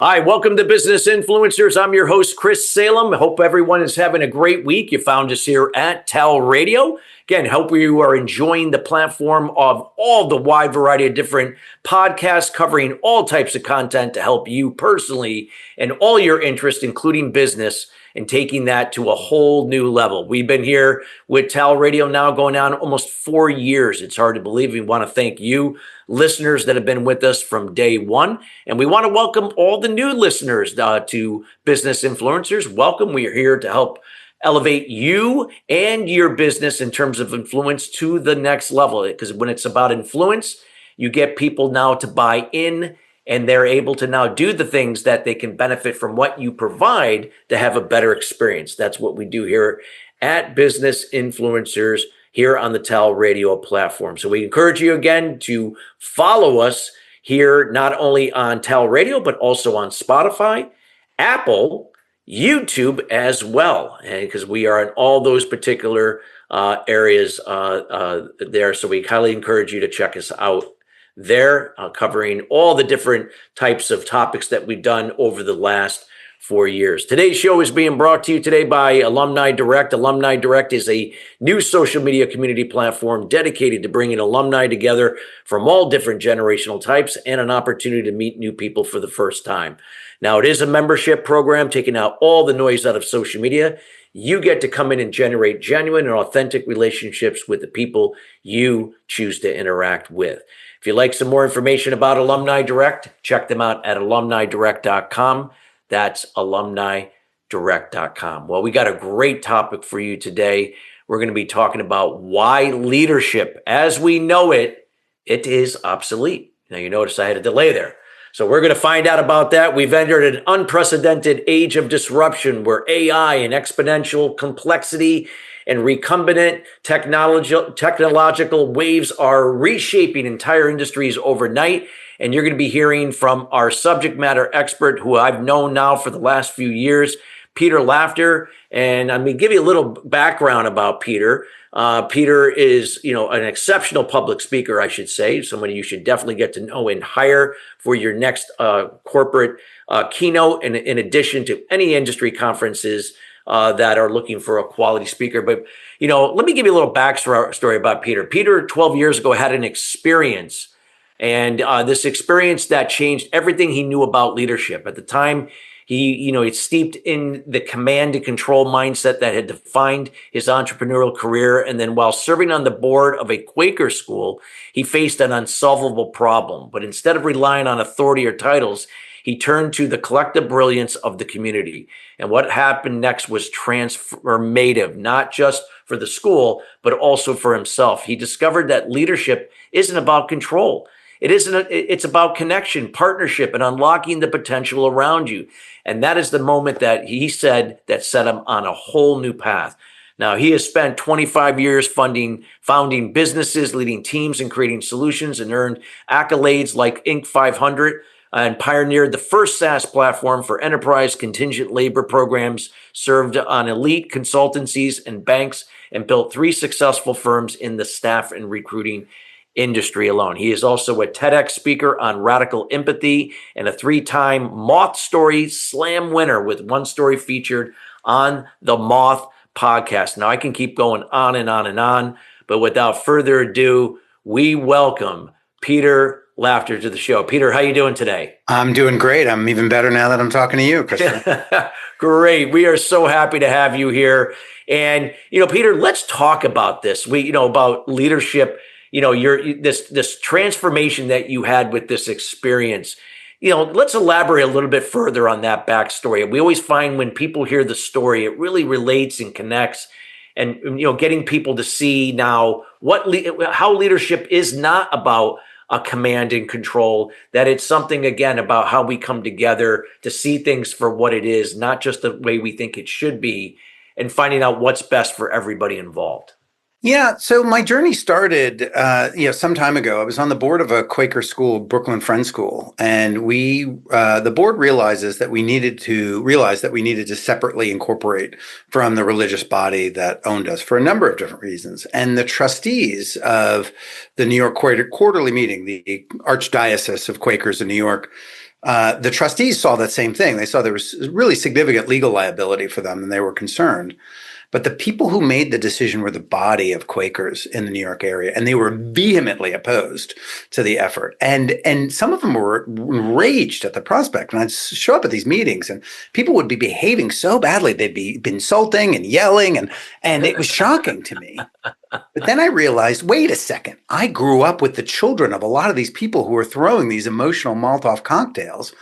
Hi, welcome to Business Influencers. I'm your host, Chris Salem. I hope everyone is having a great week. You found us here at TALRadio. Again, hope you are enjoying the platform of all the wide variety of different podcasts covering all types of content to help you personally and all your interests, including business, and taking that to a whole new level. We've been here with TALRadio now going on almost 4 years. It's hard to believe. We want to thank you, listeners that have been with us from day one. And we want to welcome all the new listeners to Business Influencers. Welcome. We are here to help elevate you and your business in terms of influence to the next level. Because when it's about influence, you get people now to buy in, and they're able to now do the things that they can benefit from what you provide to have a better experience. That's what we do here at Business Influencers here on the TALRadio platform. So we encourage you again to follow us here, not only on TALRadio, but also on Spotify, Apple, YouTube as well, because we are in all those particular areas there. So we highly encourage you to check us out there, covering all the different types of topics that we've done over the last 4 years. Today's show is being brought to you today by Alumni Direct. Alumni Direct is a new social media community platform dedicated to bringing alumni together from all different generational types and an opportunity to meet new people for the first time. Now, it is a membership program taking out all the noise out of social media. You get to come in and generate genuine and authentic relationships with the people you choose to interact with. If you'd like some more information about Alumni Direct, check them out at alumnidirect.com. That's alumnidirect.com. Well, we got a great topic for you today. We're going to be talking about why leadership, as we know it, it is obsolete. Now, you notice I had a delay there. So we're going to find out about that. We've entered an unprecedented age of disruption where AI and exponential complexity and recombinant technological waves are reshaping entire industries overnight. And you're going to be hearing from our subject matter expert, who I've known now for the last few years, Peter Laughter. And I'm going to give you a little background about Peter. Peter is, an exceptional public speaker, I should say, somebody you should definitely get to know and hire for your next corporate keynote, in addition to any industry conferences that are looking for a quality speaker. But, let me give you a little backstory about Peter. Peter, 12 years ago, had an experience, and this experience that changed everything he knew about leadership. At the time, he's steeped in the command and control mindset that had defined his entrepreneurial career. And then while serving on the board of a Quaker school, he faced an unsolvable problem. But instead of relying on authority or titles, he turned to the collective brilliance of the community. And what happened next was transformative, not just for the school, but also for himself. He discovered that leadership isn't about control. It's about connection, partnership, and unlocking the potential around you. And that is the moment that he said that set him on a whole new path. Now, he has spent 25 years founding businesses, leading teams, and creating solutions, and earned accolades like Inc. 500, and pioneered the first SaaS platform for enterprise contingent labor programs, served on elite consultancies and banks, and built 3 successful firms in the staff and recruiting industry alone. He is also a TEDx speaker on radical empathy and a 3-time Moth Story Slam winner, with one story featured on the Moth podcast. Now, I can keep going on and on and on, but without further ado, we welcome Peter Laughter to the show. Peter, how you doing today? I'm doing great. I'm even better now that I'm talking to you, Christian. Great. We are so happy to have you here. And, Peter, let's talk about this. About leadership. This transformation that you had with this experience. Let's elaborate a little bit further on that backstory. We always find when people hear the story, it really relates and connects. And, getting people to see now how leadership is not about a command and control, that it's something, again, about how we come together to see things for what it is, not just the way we think it should be, and finding out what's best for everybody involved. Yeah, so my journey started, some time ago. I was on the board of a Quaker school, Brooklyn Friends School, and the board realized that we needed to separately incorporate from the religious body that owned us for a number of different reasons. And the trustees of the New York Quarterly Meeting, the Archdiocese of Quakers in New York, the trustees saw that same thing. They saw there was really significant legal liability for them, and they were concerned. But the people who made the decision were the body of Quakers in the New York area, and they were vehemently opposed to the effort. And some of them were enraged at the prospect. And I'd show up at these meetings, and people would be behaving so badly. They'd be insulting and yelling, and it was shocking to me. But then I realized, wait a second, I grew up with the children of a lot of these people who were throwing these emotional Molotov cocktails.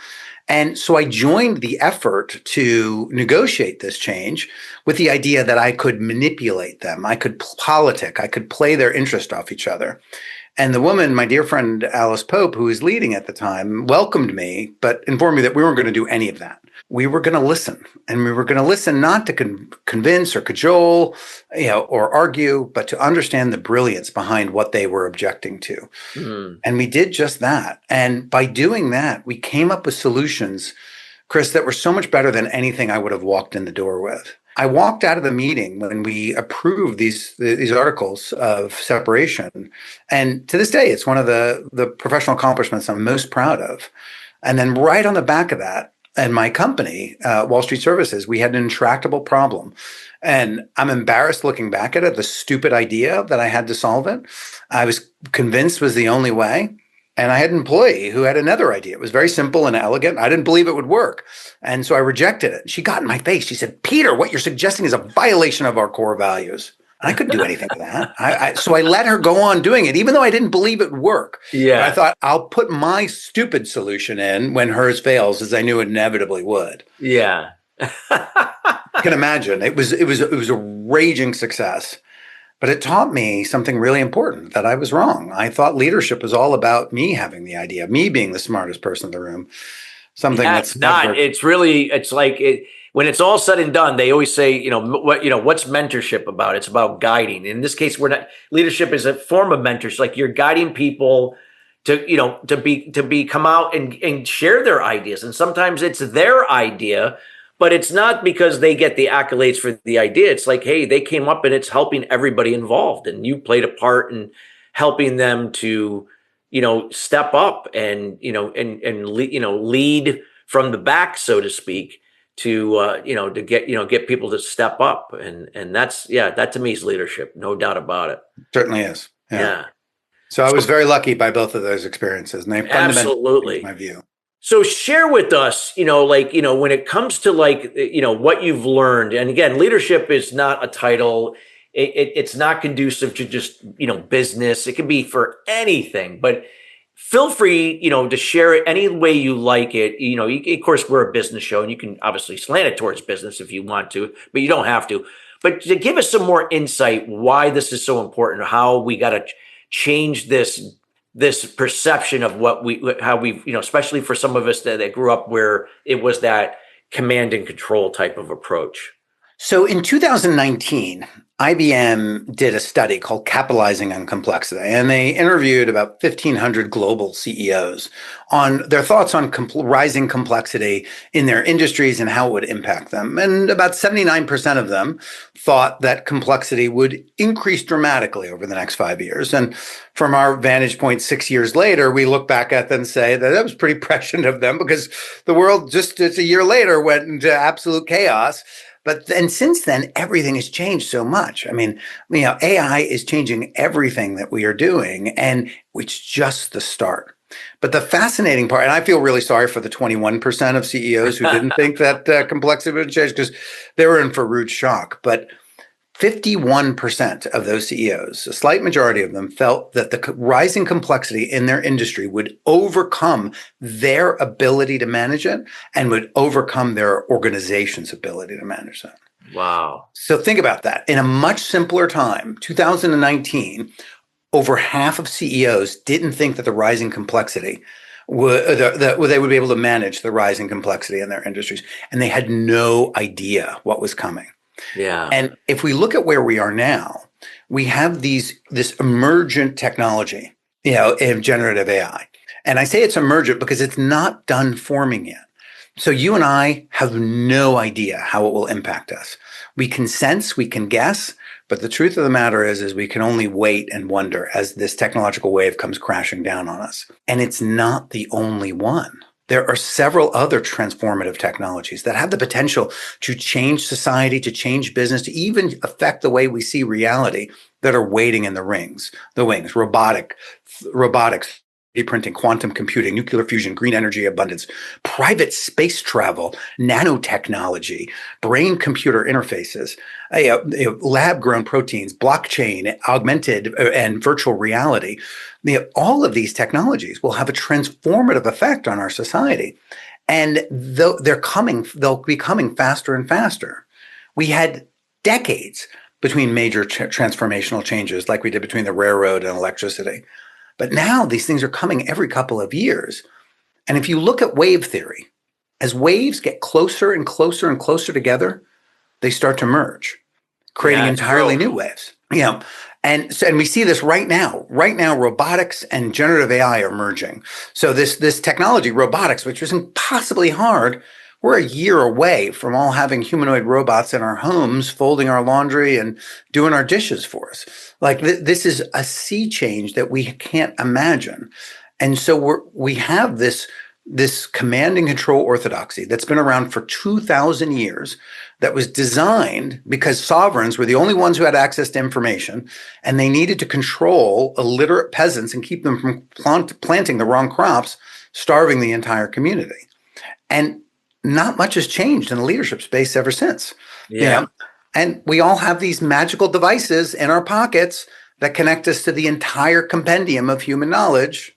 And so I joined the effort to negotiate this change with the idea that I could manipulate them. I could politic. I could play their interest off each other. And the woman, my dear friend Alice Pope, who was leading at the time, welcomed me, but informed me that we weren't going to do any of that. We were going to listen, and we were going to listen not to convince or cajole, or argue, but to understand the brilliance behind what they were objecting to. And we did just that. And by doing that, we came up with solutions, Chris, that were so much better than anything I would have walked in the door with. I walked out of the meeting when we approved these articles of separation. And to this day, it's one of the professional accomplishments I'm most proud of. And then right on the back of that, and my company, Wall Street Services, we had an intractable problem. And I'm embarrassed looking back at it, the stupid idea that I had to solve it. I was convinced was the only way. And I had an employee who had another idea. It was very simple and elegant. I didn't believe it would work. And so I rejected it. She got in my face. She said, "Peter, what you're suggesting is a violation of our core values." I couldn't do anything with that. So I let her go on doing it, even though I didn't believe it would work. Yeah. But I thought I'll put my stupid solution in when hers fails, as I knew it inevitably would. Yeah. You can imagine it was a raging success. But it taught me something really important, that I was wrong. I thought leadership was all about me having the idea, me being the smartest person in the room. Something That's that's not. never. It's like when it's all said and done, they always say, what's mentorship about? It's about guiding. In this case, leadership is a form of mentorship. Like you're guiding people to come out and share their ideas. And sometimes it's their idea, but it's not because they get the accolades for the idea. It's like, hey, they came up and it's helping everybody involved. And you played a part in helping them to, step up and lead from the back, so to speak, to get people to step up. And that to me is leadership. No doubt about it. Certainly is. Yeah. So I was very lucky by both of those experiences, and they fundamentally changed my view. So share with us, when it comes to what you've learned, and again, leadership is not a title. It's not conducive to just, business. It can be for anything, but feel free, to share it any way you like it. Of course, we're a business show and you can obviously slant it towards business if you want to, but you don't have to. But to give us some more insight, why this is so important, how we got to change this perception of how we, especially for some of us that grew up where it was that command and control type of approach. So in 2019, IBM did a study called Capitalizing on Complexity, and they interviewed about 1,500 global CEOs on their thoughts on rising complexity in their industries and how it would impact them. And about 79% of them thought that complexity would increase dramatically over the next 5 years. And from our vantage point 6 years later, we look back at them and say that was pretty prescient of them, because the world just a year later went into absolute chaos. But then since then, everything has changed so much. I mean, AI is changing everything that we are doing, and it's just the start. But the fascinating part, and I feel really sorry for the 21% of CEOs who didn't think that complexity would change, because they were in for rude shock. But 51% of those CEOs, a slight majority of them, felt that the rising complexity in their industry would overcome their ability to manage it and would overcome their organization's ability to manage that. Wow. So think about that. In a much simpler time, 2019, over half of CEOs didn't think that the rising complexity that they would be able to manage the rising complexity in their industries, and they had no idea what was coming. Yeah. And if we look at where we are now, we have this emergent technology, in generative AI. And I say it's emergent because it's not done forming yet. So you and I have no idea how it will impact us. We can sense, we can guess, but the truth of the matter is we can only wait and wonder as this technological wave comes crashing down on us. And it's not the only one. There are several other transformative technologies that have the potential to change society, to change business, to even affect the way we see reality that are waiting in the wings, robotics, 3D printing, quantum computing, nuclear fusion, green energy abundance, private space travel, nanotechnology, brain-computer interfaces, lab-grown proteins, blockchain, augmented and virtual reality. All of these technologies will have a transformative effect on our society. And they'll be coming faster and faster. We had decades between major transformational changes like we did between the railroad and electricity. But now these things are coming every couple of years. And if you look at wave theory, as waves get closer and closer and closer together, they start to merge, creating entirely new waves. And we see this right now. Right now, robotics and generative AI are merging. So this technology, robotics, which is impossibly hard, we're a year away from all having humanoid robots in our homes, folding our laundry and doing our dishes for us. Like this is a sea change that we can't imagine. And so we have this command and control orthodoxy that's been around for 2,000 years that was designed because sovereigns were the only ones who had access to information, and they needed to control illiterate peasants and keep them from planting the wrong crops, starving the entire community. And not much has changed in the leadership space ever since. Yeah. And we all have these magical devices in our pockets that connect us to the entire compendium of human knowledge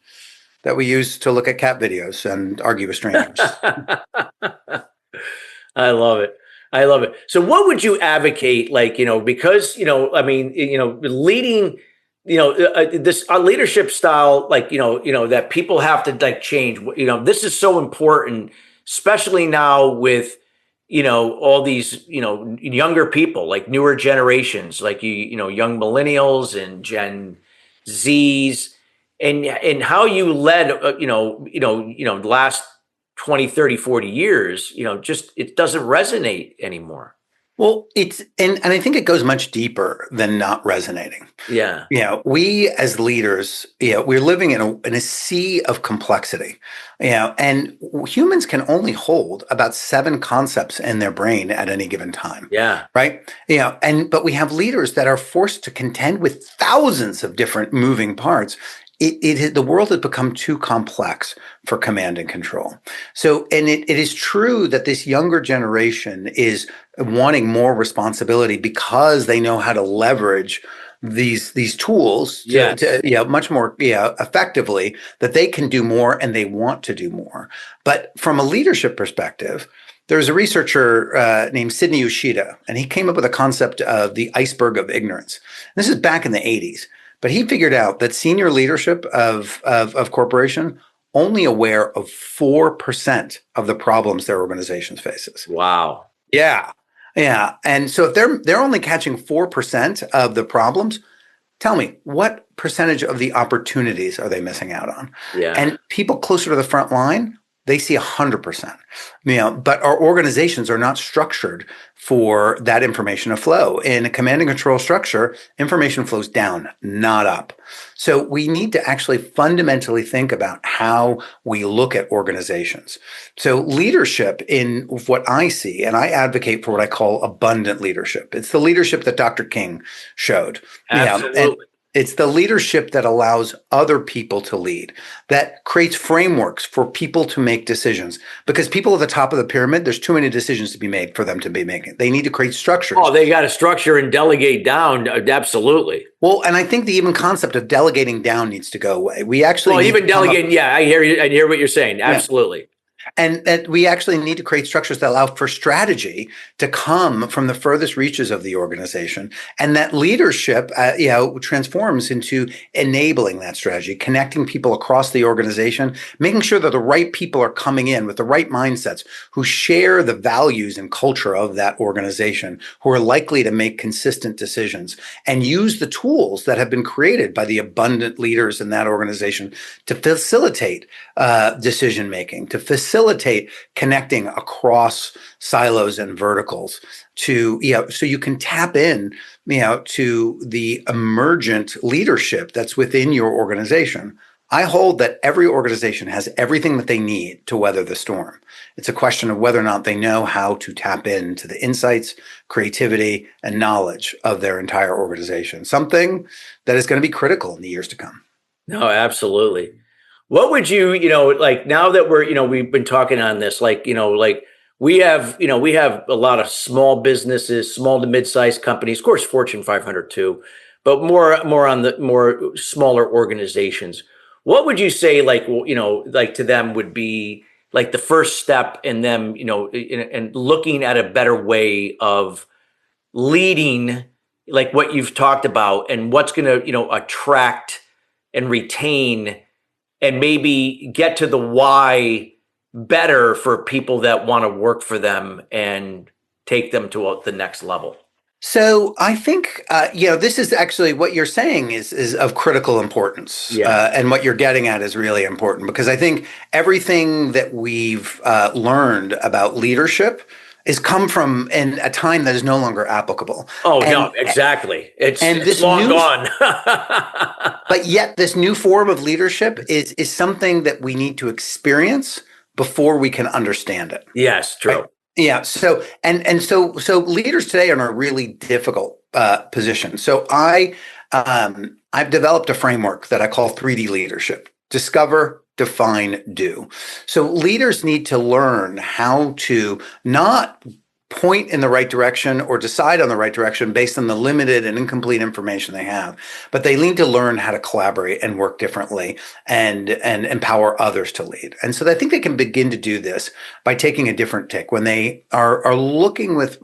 that we use to look at cat videos and argue with strangers. I love it. I love it. So what would you advocate, because, leading, this leadership style, that people have to change, this is so important, especially now with, all these, younger people, like newer generations, like, young millennials and Gen Zs, and how you led, the last 20, 30, 40 years, just it doesn't resonate anymore. Well, and I think it goes much deeper than not resonating. Yeah. We as leaders, we're living in a sea of complexity. And humans can only hold about 7 concepts in their brain at any given time. Yeah. Right. But we have leaders that are forced to contend with thousands of different moving parts. The world has become too complex for command and control. So, and it is true that this younger generation is wanting more responsibility because they know how to leverage these tools to much more effectively, that they can do more and they want to do more. But from a leadership perspective, there's a researcher named Sidney Ushida, and he came up with a concept of the iceberg of ignorance. This is back in the 80s. But he figured out that senior leadership of corporation only aware of 4% of the problems their organizations faces. Wow. Yeah. And so if they're only catching 4% of the problems, tell me, what percentage of the opportunities are they missing out on? Yeah. And people closer to the front line, they see 100%. But our organizations are not structured for that information to flow. In a command and control structure, information flows down, not up. So we need to actually fundamentally think about how we look at organizations. So leadership, in what I see, and I advocate for what I call abundant leadership. It's the leadership that Dr. King showed. Absolutely. It's the leadership that allows other people to lead, that creates frameworks for people to make decisions. Because people at the top of the pyramid, there's too many decisions to be made for them to be making. They need to create structures. Oh, they got to structure and delegate down. Absolutely. Well, and I think the even concept of delegating down needs to go away. We actually even delegating. Yeah, I hear you. I hear what you're saying. Absolutely. And that we actually need to create structures that allow for strategy to come from the furthest reaches of the organization, and that leadership, transforms into enabling that strategy, connecting people across the organization, making sure that the right people are coming in with the right mindsets, who share the values and culture of that organization, who are likely to make consistent decisions, and use the tools that have been created by the abundant leaders in that organization to facilitate decision making, to facilitate connecting across silos and verticals, to so you can tap in to the emergent leadership that's within your organization. I hold that every organization has everything that they need to weather the storm. It's a question of whether or not they know how to tap into the insights, creativity, and knowledge of their entire organization, something that is going to be critical in the years to come. No, absolutely. What would you, like now that we've been talking on this, like we have a lot of small businesses, small to mid-sized companies, of course, Fortune 500 too, but more on the more smaller organizations. What would you say, like to them would be like the first step in them, and looking at a better way of leading, like what you've talked about, and what's going to, attract and retain and maybe get to the why better for people that want to work for them and take them to the next level? So I think this is actually what you're saying is of critical importance, Yeah. and what you're getting at is really important, because I think everything that we've learned about leadership is come from in a time that is no longer applicable. Oh, and no, exactly. and It's this long new gone. but yet this new form of leadership is something that we need to experience before we can understand it. Yes, Right. true. Yeah. So leaders today are in a really difficult position. So I've developed a framework that I call 3D leadership: discover, define, do. So leaders need to learn how to not point in the right direction or decide on the right direction based on the limited and incomplete information they have, but they need to learn how to collaborate and work differently, and empower others to lead. And so I think they can begin to do this by taking a different take when they are looking with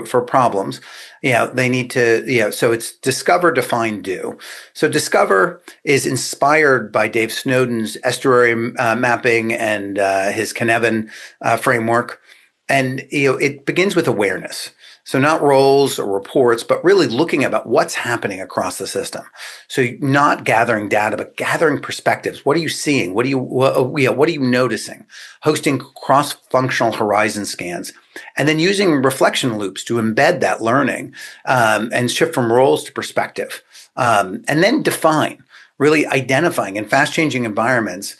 for problems. They need to, so it's discover, define, do. So discover is inspired by Dave Snowden's estuary mapping and his Cynefin framework. And it begins with awareness. So not roles or reports, but really looking about what's happening across the system. So not gathering data, but gathering perspectives. What are you seeing? What are you noticing? Hosting cross-functional horizon scans, and then using reflection loops to embed that learning, and shift from roles to perspective. And then define. Really identifying in fast-changing environments,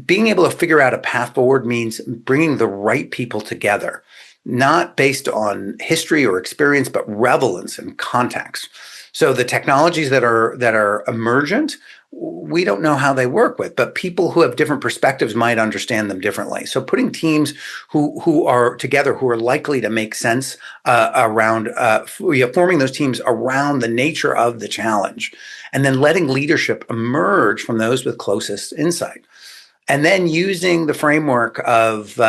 being able to figure out a path forward means bringing the right people together, not based on history or experience, but relevance and context. So the technologies that are emergent, we don't know how they work with, but people who have different perspectives might understand them differently. So putting teams who are together, who are likely to make sense around forming those teams around the nature of the challenge, and then letting leadership emerge from those with closest insight, and then using the framework of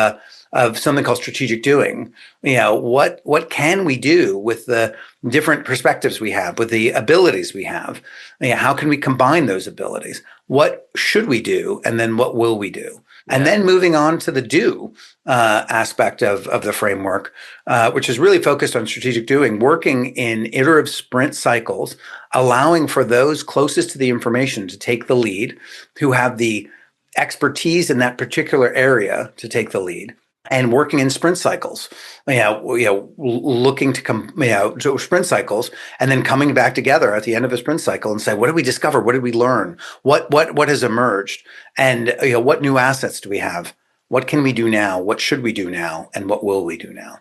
something called strategic doing. What can we do with the different perspectives we have, with the abilities we have? How can we combine those abilities? What should we do, and then what will we do? And then moving on to the do aspect of the framework, which is really focused on strategic doing, working in iterative sprint cycles, allowing for those closest to the information to take the lead, who have the expertise in that particular area to take the lead, and working in sprint cycles, looking to come, to sprint cycles, and then coming back together at the end of a sprint cycle and say, what did we discover? What did we learn? What has emerged? And what new assets do we have? What can we do now? What should we do now? And what will we do now?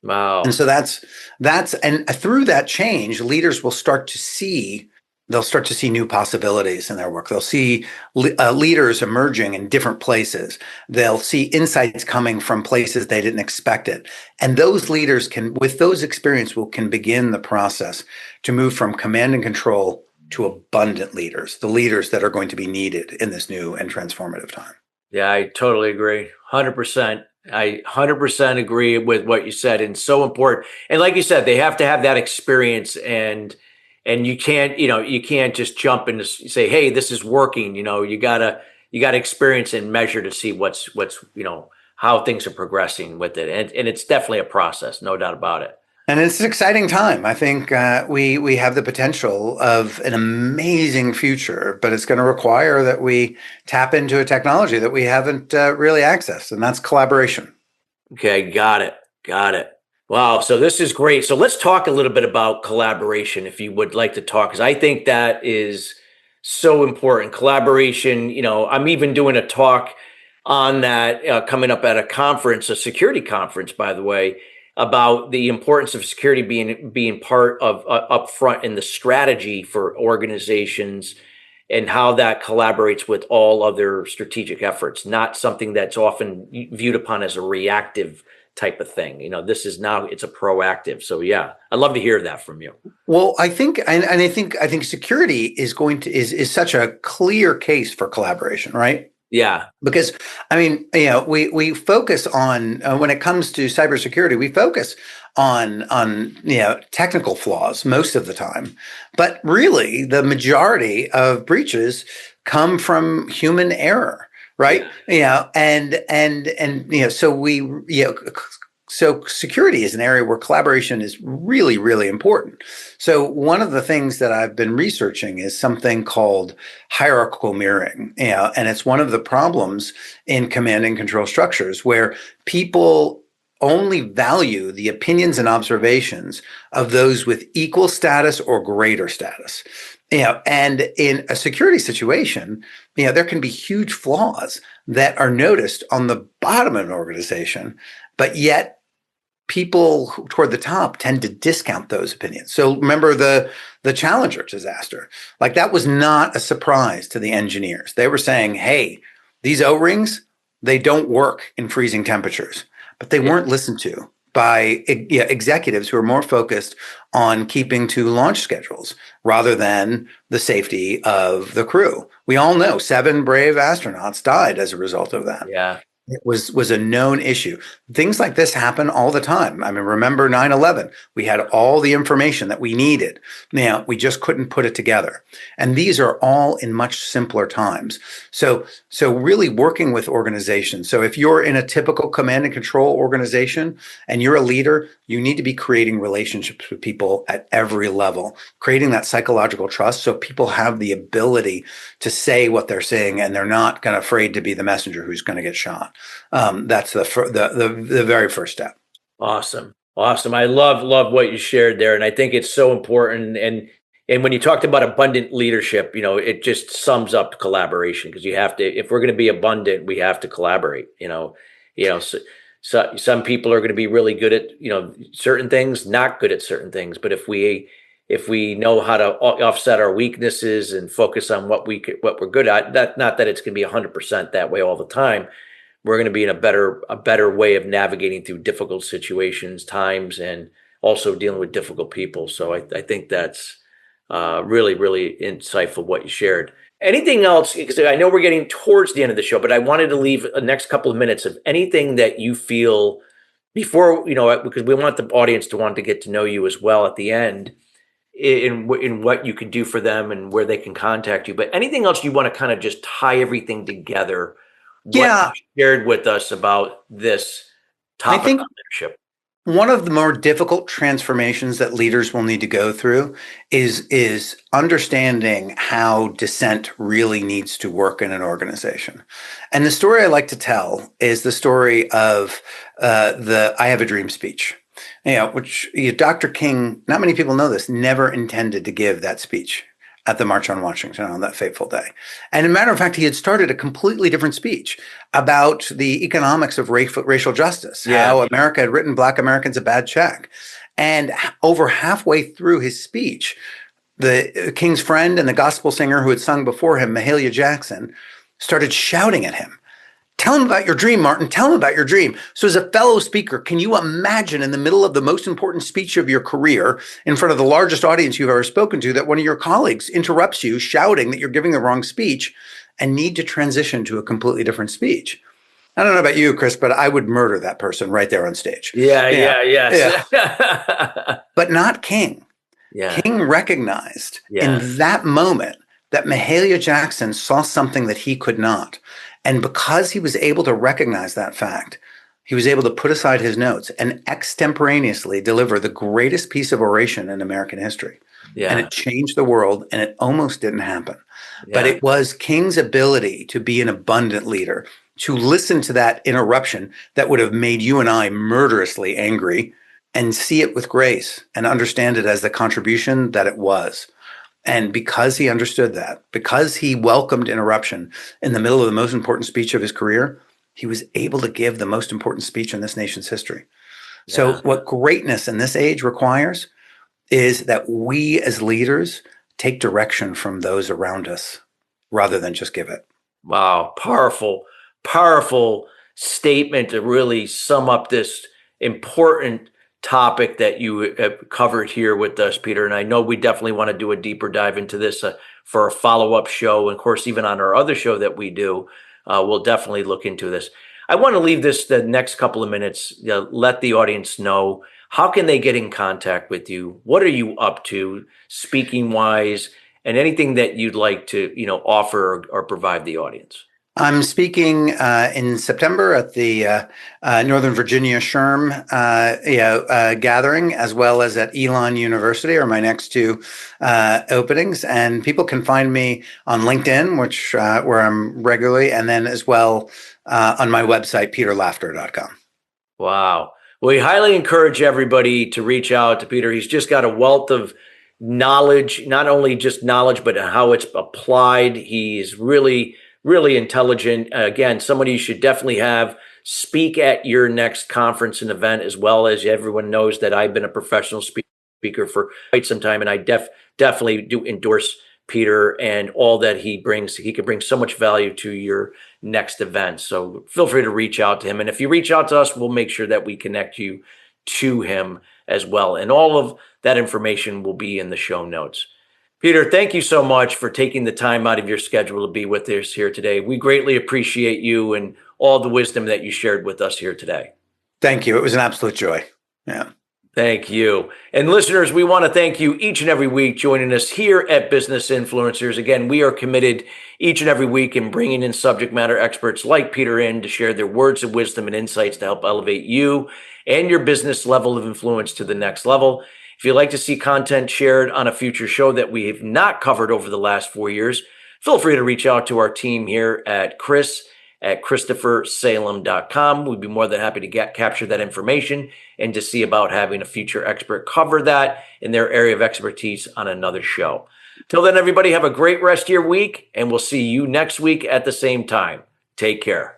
Wow. And so that's and through that change, leaders will start to see. They'll start to see new possibilities in their work. They'll see leaders emerging in different places. They'll see insights coming from places they didn't expect it. And those leaders can, with those experiences, can begin the process to move from command and control to abundant leaders, the leaders that are going to be needed in this new and transformative time. Yeah, I totally agree. 100%. I 100% agree with what you said, and so important. And like you said, they have to have that experience, and you can't, you can't just jump in to say, "Hey, this is working." You gotta experience and measure to see what's how things are progressing with it, and it's definitely a process, no doubt about it. And it's an exciting time. I think we have the potential of an amazing future, but it's going to require that we tap into a technology that we haven't really accessed, and that's collaboration. Okay, got it. Got it. Wow. So this is great. So let's talk a little bit about collaboration, if you would like to talk, because I think that is so important. Collaboration, I'm even doing a talk on that coming up at a conference, a security conference, by the way, about the importance of security being part of up front in the strategy for organizations and how that collaborates with all other strategic efforts, not something that's often viewed upon as a reactive type of thing. This is now it's a proactive. So yeah, I'd love to hear that from you. Well, I think, and I think security is such a clear case for collaboration, right? Yeah. Because I mean, we focus on when it comes to cybersecurity, we focus on technical flaws most of the time, but really the majority of breaches come from human error, right? So so security is an area where collaboration is really, really important. So one of the things that I've been researching is something called hierarchical mirroring, and it's one of the problems in command and control structures where people only value the opinions and observations of those with equal status or greater status. And in a security situation, there can be huge flaws that are noticed on the bottom of an organization, but yet people toward the top tend to discount those opinions. So remember the Challenger disaster. Like that was not a surprise to the engineers. They were saying, "Hey, these O-rings, they don't work in freezing temperatures." But they weren't listened to by executives who are more focused on keeping to launch schedules rather than the safety of the crew. We all know 7 brave astronauts died as a result of that. Yeah. It was a known issue. Things like this happen all the time. I mean, remember 9/11? We had all the information that we needed. Now, we just couldn't put it together. And these are all in much simpler times. So really working with organizations. So if you're in a typical command and control organization and you're a leader, you need to be creating relationships with people at every level, creating that psychological trust so people have the ability to say what they're saying and they're not kind of afraid to be the messenger who's going to get shot. That's the very first step. Awesome. Awesome. I love what you shared there. And I think it's so important. And when you talked about abundant leadership, it just sums up collaboration because you have to, if we're going to be abundant, we have to collaborate, so some people are going to be really good at, certain things, not good at certain things. But if we know how to offset our weaknesses and focus on what we're good at, not that it's going to be 100% that way all the time. We're going to be in a better way of navigating through difficult situations, times, and also dealing with difficult people. So I think that's really, really insightful what you shared. Anything else? Because I know we're getting towards the end of the show, but I wanted to leave the next couple of minutes of anything that you feel before, because we want the audience to want to get to know you as well at the end in what you can do for them and where they can contact you. But anything else you want to kind of just tie everything together? What Yeah, you shared with us about this I topic think on leadership. one of the more difficult transformations that leaders will need to go through is understanding how dissent really needs to work in an organization. And the story I like to tell is the story of the "I Have a Dream" speech. Which Dr. King, not many people know this, never intended to give that speech at the March on Washington on that fateful day. And as a matter of fact, he had started a completely different speech about the economics of racial justice, how America had written Black Americans a bad check. And over halfway through his speech, the King's friend and the gospel singer who had sung before him, Mahalia Jackson, started shouting at him. "Tell him about your dream, Martin. Tell him about your dream." So as a fellow speaker, can you imagine in the middle of the most important speech of your career, in front of the largest audience you've ever spoken to, that one of your colleagues interrupts you shouting that you're giving the wrong speech and need to transition to a completely different speech. I don't know about you, Chris, but I would murder that person right there on stage. Yes. But not King. Yeah. King recognized in that moment that Mahalia Jackson saw something that he could not. And because he was able to recognize that fact, he was able to put aside his notes and extemporaneously deliver the greatest piece of oration in American history. Yeah. And it changed the world, and it almost didn't happen. But Yeah. it was King's ability to be an abundant leader, to listen to that interruption that would have made you and I murderously angry, and see it with grace and understand it as the contribution that it was. And because he understood that, because he welcomed interruption in the middle of the most important speech of his career, he was able to give the most important speech in this nation's history. So what greatness in this age requires is that we as leaders take direction from those around us rather than just give it. Wow. Powerful statement to really sum up this important topic that you have covered here with us, Peter. And I know we definitely want to do a deeper dive into this for a follow-up show. And of course, even on our other show that we do, we'll definitely look into this. I want to leave this the next couple of minutes, let the audience know, how can they get in contact with you? What are you up to speaking wise, and anything that you'd like to, offer or provide the audience? I'm speaking in September at the Northern Virginia SHRM gathering, as well as at Elon University, are my next two openings. And people can find me on LinkedIn, which where I'm regularly, and then as well on my website, peterlafter.com. Wow. Well, we highly encourage everybody to reach out to Peter. He's just got a wealth of knowledge, not only just knowledge, but how it's applied. He's really intelligent. Again, somebody you should definitely have speak at your next conference and event, as well as everyone knows that I've been a professional speaker for quite some time, and I definitely do endorse Peter and all that he brings. He can bring so much value to your next event. So feel free to reach out to him. And if you reach out to us, we'll make sure that we connect you to him as well. And all of that information will be in the show notes. Peter, thank you so much for taking the time out of your schedule to be with us here today. We greatly appreciate you and all the wisdom that you shared with us here today. Thank you. It was an absolute joy. Yeah. Thank you. And listeners, we want to thank you each and every week joining us here at Business Influencers. Again, we are committed each and every week in bringing in subject matter experts like Peter in to share their words of wisdom and insights to help elevate you and your business level of influence to the next level. If you'd like to see content shared on a future show that we have not covered over the last 4 years, feel free to reach out to our team here at Chris@ChristopherSalem.com. We'd be more than happy to capture that information and to see about having a future expert cover that in their area of expertise on another show. Till then, everybody, have a great rest of your week, and we'll see you next week at the same time. Take care.